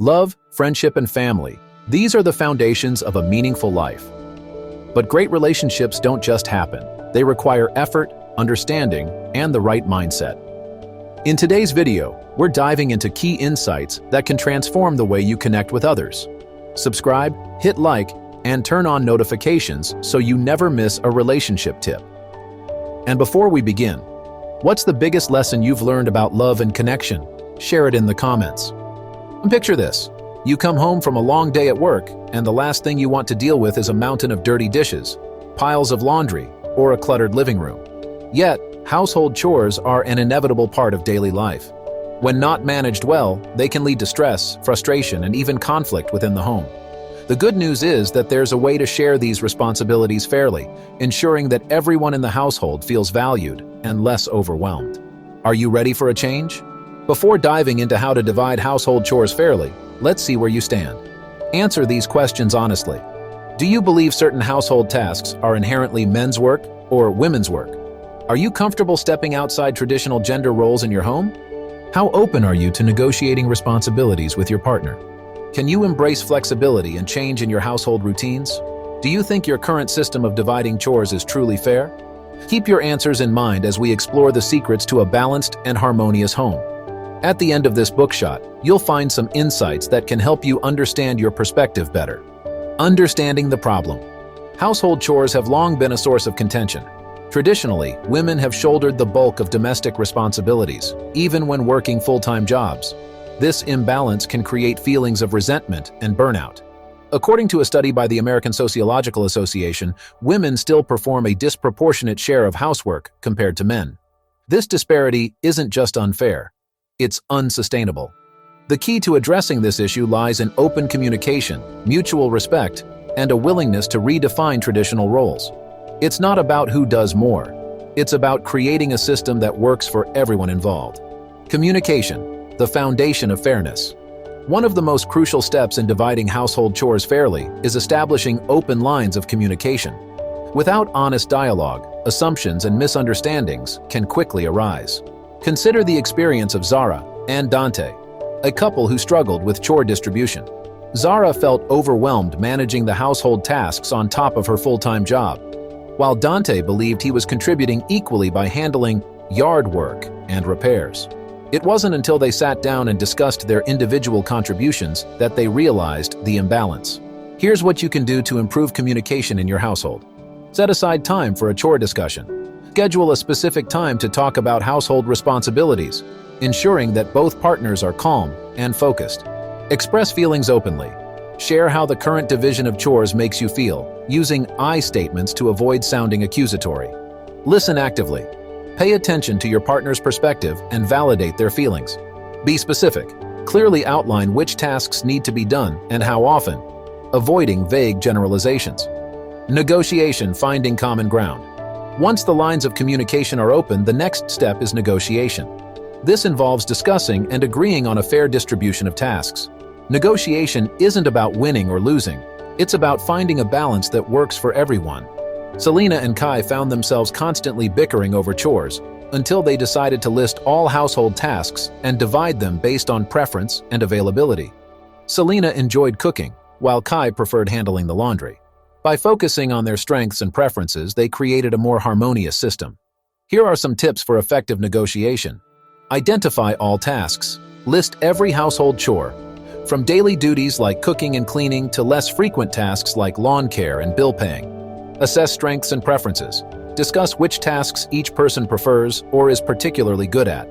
Love, friendship, and family. These are the foundations of a meaningful life. But great relationships don't just happen. They require effort, understanding, and the right mindset. In today's video, we're diving into key insights that can transform the way you connect with others. Subscribe, hit like, and turn on notifications so you never miss a relationship tip. And before we begin, what's the biggest lesson you've learned about love and connection? Share it in the comments. And picture this. You come home from a long day at work, and the last thing you want to deal with is a mountain of dirty dishes, piles of laundry, or a cluttered living room. Yet, household chores are an inevitable part of daily life. When not managed well, they can lead to stress, frustration, and even conflict within the home. The good news is that there's a way to share these responsibilities fairly, ensuring that everyone in the household feels valued and less overwhelmed. Are you ready for a change? Before diving into how to divide household chores fairly, let's see where you stand. Answer these questions honestly. Do you believe certain household tasks are inherently men's work or women's work? Are you comfortable stepping outside traditional gender roles in your home? How open are you to negotiating responsibilities with your partner? Can you embrace flexibility and change in your household routines? Do you think your current system of dividing chores is truly fair? Keep your answers in mind as we explore the secrets to a balanced and harmonious home. At the end of this bookshot, you'll find some insights that can help you understand your perspective better. Understanding the problem. Household chores have long been a source of contention. Traditionally, women have shouldered the bulk of domestic responsibilities, even when working full-time jobs. This imbalance can create feelings of resentment and burnout. According to a study by the American Sociological Association, women still perform a disproportionate share of housework compared to men. This disparity isn't just unfair, it's unsustainable. The key to addressing this issue lies in open communication, mutual respect, and a willingness to redefine traditional roles. It's not about who does more. It's about creating a system that works for everyone involved. Communication, the foundation of fairness. One of the most crucial steps in dividing household chores fairly is establishing open lines of communication. Without honest dialogue, assumptions and misunderstandings can quickly arise. Consider the experience of Zara and Dante, a couple who struggled with chore distribution. Zara felt overwhelmed managing the household tasks on top of her full-time job, while Dante believed he was contributing equally by handling yard work and repairs. It wasn't until they sat down and discussed their individual contributions that they realized the imbalance. Here's what you can do to improve communication in your household. Set aside time for a chore discussion. Schedule a specific time to talk about household responsibilities, ensuring that both partners are calm and focused. Express feelings openly. Share how the current division of chores makes you feel, using I statements to avoid sounding accusatory. Listen actively. Pay attention to your partner's perspective and validate their feelings. Be specific. Clearly outline which tasks need to be done and how often, avoiding vague generalizations. Negotiation, finding common ground. Once the lines of communication are open, the next step is negotiation. This involves discussing and agreeing on a fair distribution of tasks. Negotiation isn't about winning or losing. It's about finding a balance that works for everyone. Selena and Kai found themselves constantly bickering over chores until they decided to list all household tasks and divide them based on preference and availability. Selena enjoyed cooking, while Kai preferred handling the laundry. By focusing on their strengths and preferences, they created a more harmonious system. Here are some tips for effective negotiation. Identify all tasks. List every household chore, from daily duties like cooking and cleaning to less frequent tasks like lawn care and bill paying. Assess strengths and preferences. Discuss which tasks each person prefers or is particularly good at.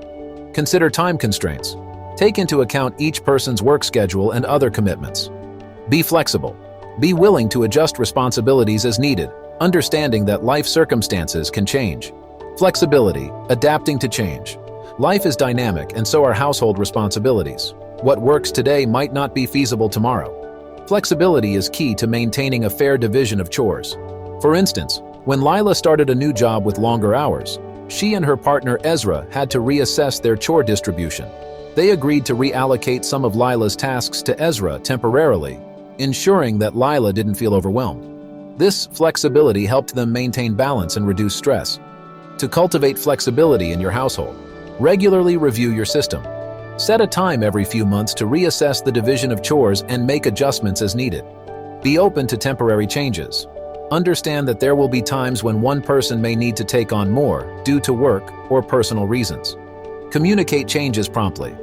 Consider time constraints. Take into account each person's work schedule and other commitments. Be flexible. Be willing to adjust responsibilities as needed, understanding that life circumstances can change. Flexibility, adapting to change. Life is dynamic, and so are household responsibilities. What works today might not be feasible tomorrow. Flexibility is key to maintaining a fair division of chores. For instance, when Lila started a new job with longer hours, she and her partner Ezra had to reassess their chore distribution. They agreed to reallocate some of Lila's tasks to Ezra temporarily, ensuring that Lila didn't feel overwhelmed. This flexibility helped them maintain balance and reduce stress. To cultivate flexibility in your household, regularly review your system. Set a time every few months to reassess the division of chores and make adjustments as needed. Be open to temporary changes. Understand that there will be times when one person may need to take on more due to work or personal reasons. Communicate changes promptly.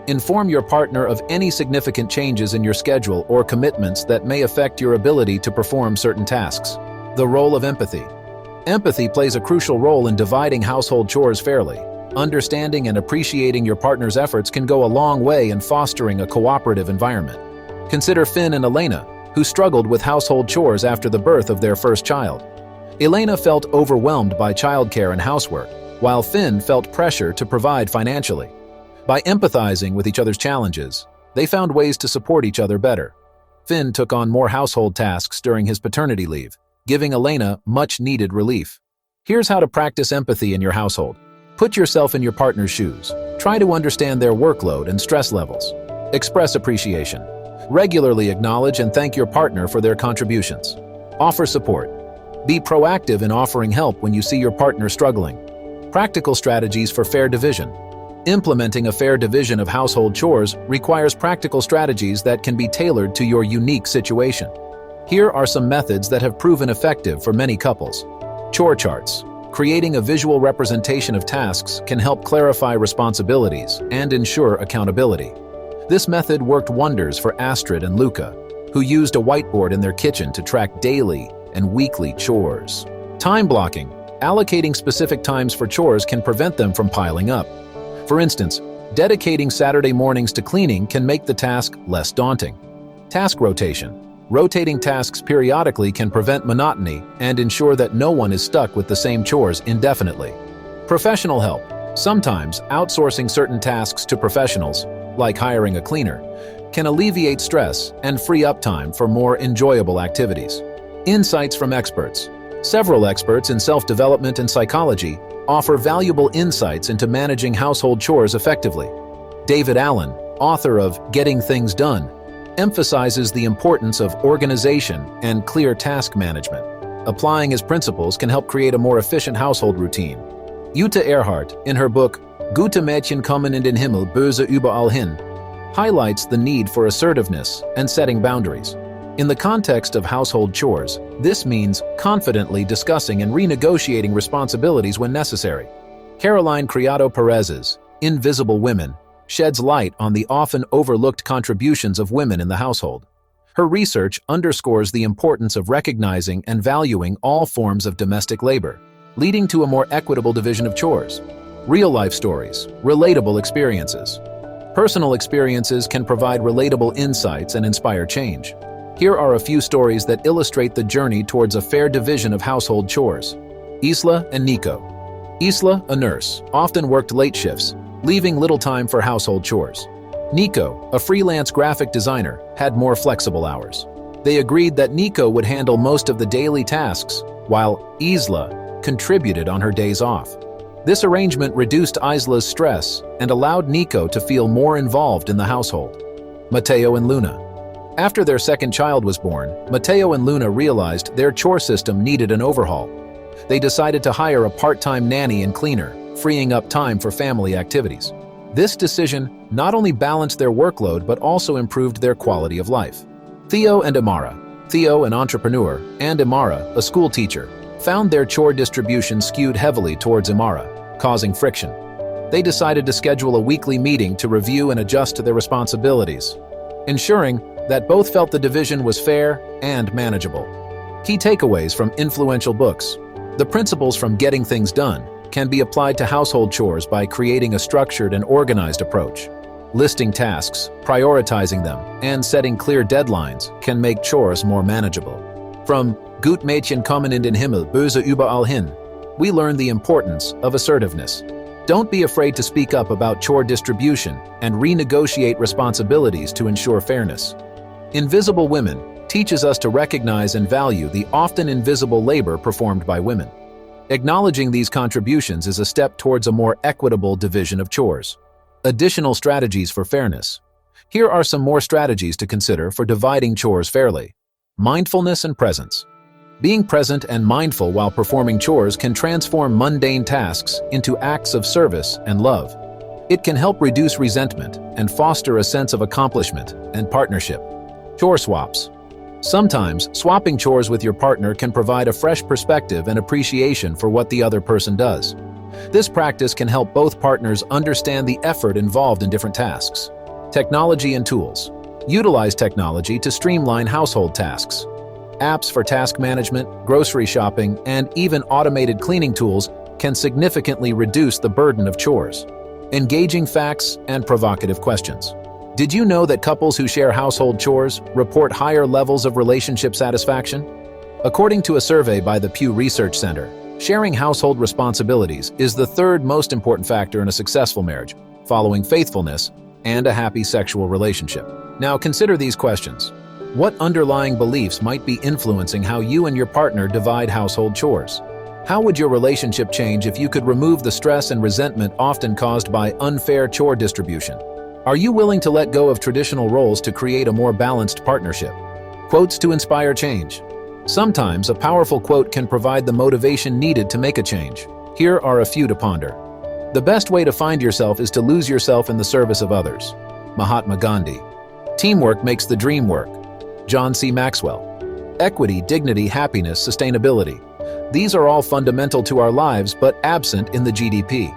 Inform your partner of any significant changes in your schedule or commitments that may affect your ability to perform certain tasks. The role of empathy. Empathy plays a crucial role in dividing household chores fairly. Understanding and appreciating your partner's efforts can go a long way in fostering a cooperative environment. Consider Finn and Elena, who struggled with household chores after the birth of their first child. Elena felt overwhelmed by childcare and housework, while Finn felt pressure to provide financially. By empathizing with each other's challenges, they found ways to support each other better. Finn took on more household tasks during his paternity leave, giving Elena much-needed relief. Here's how to practice empathy in your household. Put yourself in your partner's shoes. Try to understand their workload and stress levels. Express appreciation. Regularly acknowledge and thank your partner for their contributions. Offer support. Be proactive in offering help when you see your partner struggling. Practical strategies for fair division. Implementing a fair division of household chores requires practical strategies that can be tailored to your unique situation. Here are some methods that have proven effective for many couples. Chore charts. Creating a visual representation of tasks can help clarify responsibilities and ensure accountability. This method worked wonders for Astrid and Luca, who used a whiteboard in their kitchen to track daily and weekly chores. Time blocking. Allocating specific times for chores can prevent them from piling up. For instance, dedicating Saturday mornings to cleaning can make the task less daunting. Task rotation. Rotating tasks periodically can prevent monotony and ensure that no one is stuck with the same chores indefinitely. Professional help. Sometimes outsourcing certain tasks to professionals, like hiring a cleaner, can alleviate stress and free up time for more enjoyable activities. Insights from experts. Several experts in self-development and psychology offer valuable insights into managing household chores effectively. David Allen, author of Getting Things Done, emphasizes the importance of organization and clear task management. Applying his principles can help create a more efficient household routine. Jutta Erhardt, in her book Gute Mädchen kommen in den Himmel, böse überall hin, highlights the need for assertiveness and setting boundaries. In the context of household chores, this means confidently discussing and renegotiating responsibilities when necessary. Caroline Criado Perez's Invisible Women sheds light on the often overlooked contributions of women in the household. Her research underscores the importance of recognizing and valuing all forms of domestic labor, leading to a more equitable division of chores. Real-life stories, relatable experiences. Personal experiences can provide relatable insights and inspire change. Here are a few stories that illustrate the journey towards a fair division of household chores. Isla and Nico. Isla, a nurse, often worked late shifts, leaving little time for household chores. Nico, a freelance graphic designer, had more flexible hours. They agreed that Nico would handle most of the daily tasks, while Isla contributed on her days off. This arrangement reduced Isla's stress and allowed Nico to feel more involved in the household. Matteo and Luna. After their second child was born, Matteo and Luna realized their chore system needed an overhaul. They decided to hire a part-time nanny and cleaner, freeing up time for family activities. This decision not only balanced their workload but also improved their quality of life. Theo and Amara. Theo, an entrepreneur, and Amara, a school teacher, found their chore distribution skewed heavily towards Amara, causing friction. They decided to schedule a weekly meeting to review and adjust to their responsibilities, ensuring that both felt the division was fair and manageable. Key takeaways from influential books. The principles from Getting Things Done can be applied to household chores by creating a structured and organized approach. Listing tasks, prioritizing them, and setting clear deadlines can make chores more manageable. From Gut Mädchen kommen in den Himmel, böse überall hin, we learn the importance of assertiveness. Don't be afraid to speak up about chore distribution and renegotiate responsibilities to ensure fairness. Invisible Women teaches us to recognize and value the often invisible labor performed by women. Acknowledging these contributions is a step towards a more equitable division of chores. Additional strategies for fairness. Here are some more strategies to consider for dividing chores fairly. Mindfulness and presence. Being present and mindful while performing chores can transform mundane tasks into acts of service and love. It can help reduce resentment and foster a sense of accomplishment and partnership. Chore swaps. Sometimes, swapping chores with your partner can provide a fresh perspective and appreciation for what the other person does. This practice can help both partners understand the effort involved in different tasks. Technology and tools. Utilize technology to streamline household tasks. Apps for task management, grocery shopping, and even automated cleaning tools can significantly reduce the burden of chores. Engaging facts and provocative questions. Did you know that couples who share household chores report higher levels of relationship satisfaction? According to a survey by the Pew Research Center, sharing household responsibilities is the third most important factor in a successful marriage, following faithfulness and a happy sexual relationship. Now consider these questions. What underlying beliefs might be influencing how you and your partner divide household chores? How would your relationship change if you could remove the stress and resentment often caused by unfair chore distribution? Are you willing to let go of traditional roles to create a more balanced partnership? Quotes to inspire change. Sometimes a powerful quote can provide the motivation needed to make a change. Here are a few to ponder. The best way to find yourself is to lose yourself in the service of others. Mahatma Gandhi. Teamwork makes the dream work. John C. Maxwell. Equity, dignity, happiness, sustainability. These are all fundamental to our lives but absent in the GDP.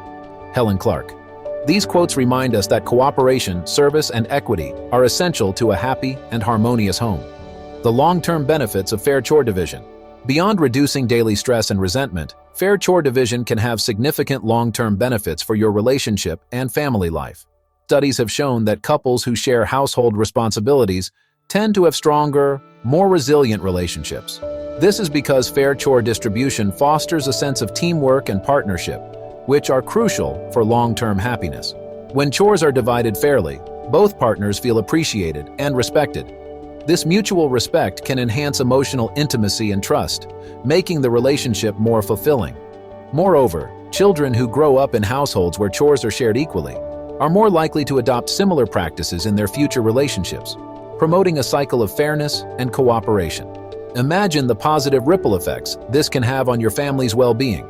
Helen Clark. These quotes remind us that cooperation, service, and equity are essential to a happy and harmonious home. The long-term benefits of fair chore division. Beyond reducing daily stress and resentment, fair chore division can have significant long-term benefits for your relationship and family life. Studies have shown that couples who share household responsibilities tend to have stronger, more resilient relationships. This is because fair chore distribution fosters a sense of teamwork and partnership, which are crucial for long-term happiness. When chores are divided fairly, both partners feel appreciated and respected. This mutual respect can enhance emotional intimacy and trust, making the relationship more fulfilling. Moreover, children who grow up in households where chores are shared equally are more likely to adopt similar practices in their future relationships, promoting a cycle of fairness and cooperation. Imagine the positive ripple effects this can have on your family's well-being.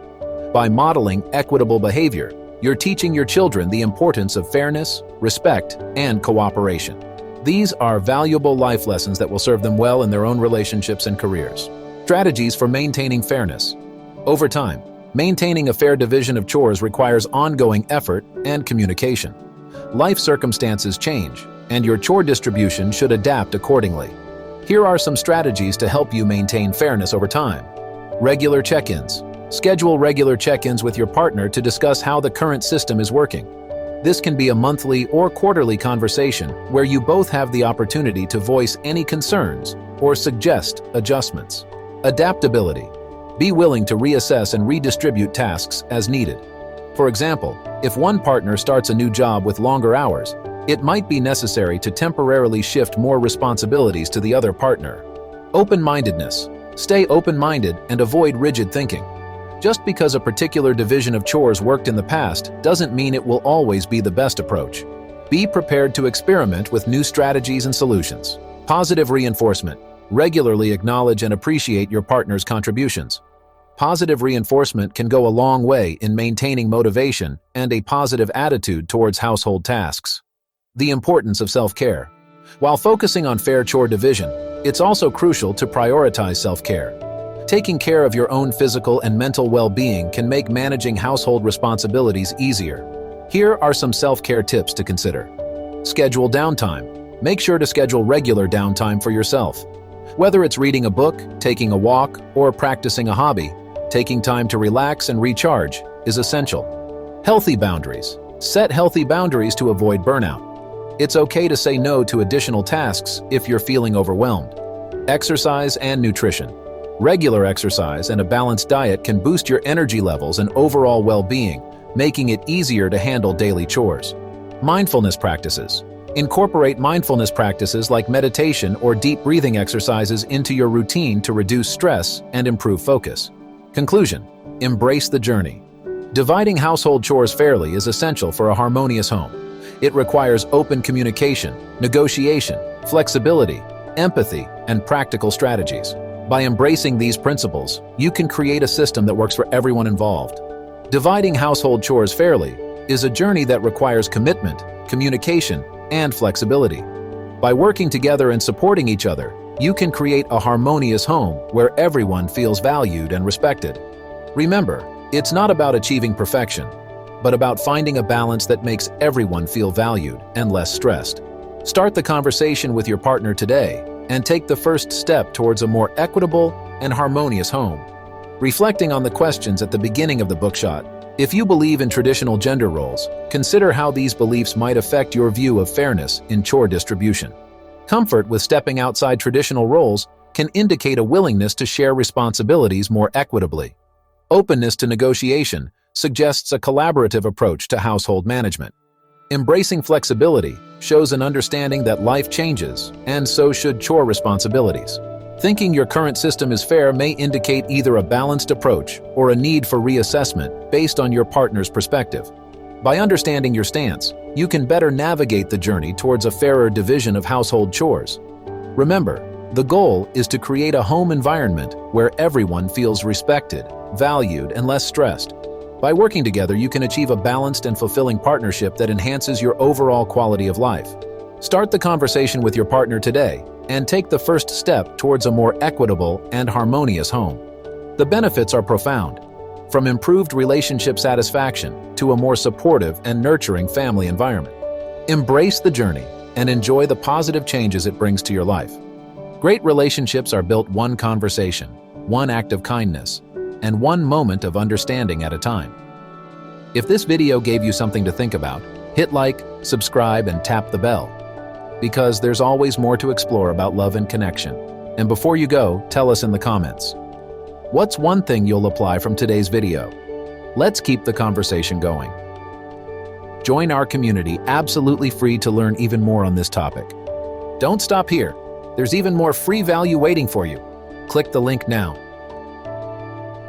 By modeling equitable behavior, you're teaching your children the importance of fairness, respect, and cooperation. These are valuable life lessons that will serve them well in their own relationships and careers. Strategies for maintaining fairness. Over time, maintaining a fair division of chores requires ongoing effort and communication. Life circumstances change, and your chore distribution should adapt accordingly. Here are some strategies to help you maintain fairness over time. Regular check-ins. Schedule regular check-ins with your partner to discuss how the current system is working. This can be a monthly or quarterly conversation where you both have the opportunity to voice any concerns or suggest adjustments. Adaptability. Be willing to reassess and redistribute tasks as needed. For example, if one partner starts a new job with longer hours, it might be necessary to temporarily shift more responsibilities to the other partner. Open-mindedness. Stay open-minded and avoid rigid thinking. Just because a particular division of chores worked in the past doesn't mean it will always be the best approach. Be prepared to experiment with new strategies and solutions. Positive reinforcement. Regularly acknowledge and appreciate your partner's contributions. Positive reinforcement can go a long way in maintaining motivation and a positive attitude towards household tasks. The importance of self-care. While focusing on fair chore division, it's also crucial to prioritize self-care. Taking care of your own physical and mental well-being can make managing household responsibilities easier. Here are some self-care tips to consider. Schedule downtime. Make sure to schedule regular downtime for yourself. Whether it's reading a book, taking a walk, or practicing a hobby, taking time to relax and recharge is essential. Healthy boundaries. Set healthy boundaries to avoid burnout. It's okay to say no to additional tasks if you're feeling overwhelmed. Exercise and nutrition. Regular exercise and a balanced diet can boost your energy levels and overall well-being, making it easier to handle daily chores. Mindfulness practices. Incorporate mindfulness practices like meditation or deep breathing exercises into your routine to reduce stress and improve focus. Conclusion: embrace the journey. Dividing household chores fairly is essential for a harmonious home. It requires open communication, negotiation, flexibility, empathy, and practical strategies. By embracing these principles, you can create a system that works for everyone involved. Dividing household chores fairly is a journey that requires commitment, communication, and flexibility. By working together and supporting each other, you can create a harmonious home where everyone feels valued and respected. Remember, it's not about achieving perfection, but about finding a balance that makes everyone feel valued and less stressed. Start the conversation with your partner today and take the first step towards a more equitable and harmonious home. Reflecting on the questions at the beginning of the bookshot, if you believe in traditional gender roles, consider how these beliefs might affect your view of fairness in chore distribution. Comfort with stepping outside traditional roles can indicate a willingness to share responsibilities more equitably. Openness to negotiation suggests a collaborative approach to household management. Embracing flexibility shows an understanding that life changes, and so should chore responsibilities. Thinking your current system is fair may indicate either a balanced approach or a need for reassessment based on your partner's perspective. By understanding your stance, you can better navigate the journey towards a fairer division of household chores. Remember, the goal is to create a home environment where everyone feels respected, valued, and less stressed. By working together, you can achieve a balanced and fulfilling partnership that enhances your overall quality of life. Start the conversation with your partner today and take the first step towards a more equitable and harmonious home. The benefits are profound, from improved relationship satisfaction to a more supportive and nurturing family environment. Embrace the journey and enjoy the positive changes it brings to your life. Great relationships are built one conversation, one act of kindness, and one moment of understanding at a time. If this video gave you something to think about, hit like, subscribe, and tap the bell, because there's always more to explore about love and connection. And before you go, tell us in the comments, what's one thing you'll apply from today's video? Let's keep the conversation going. Join our community absolutely free to learn even more on this topic. Don't stop here. There's even more free value waiting for you. Click the link now.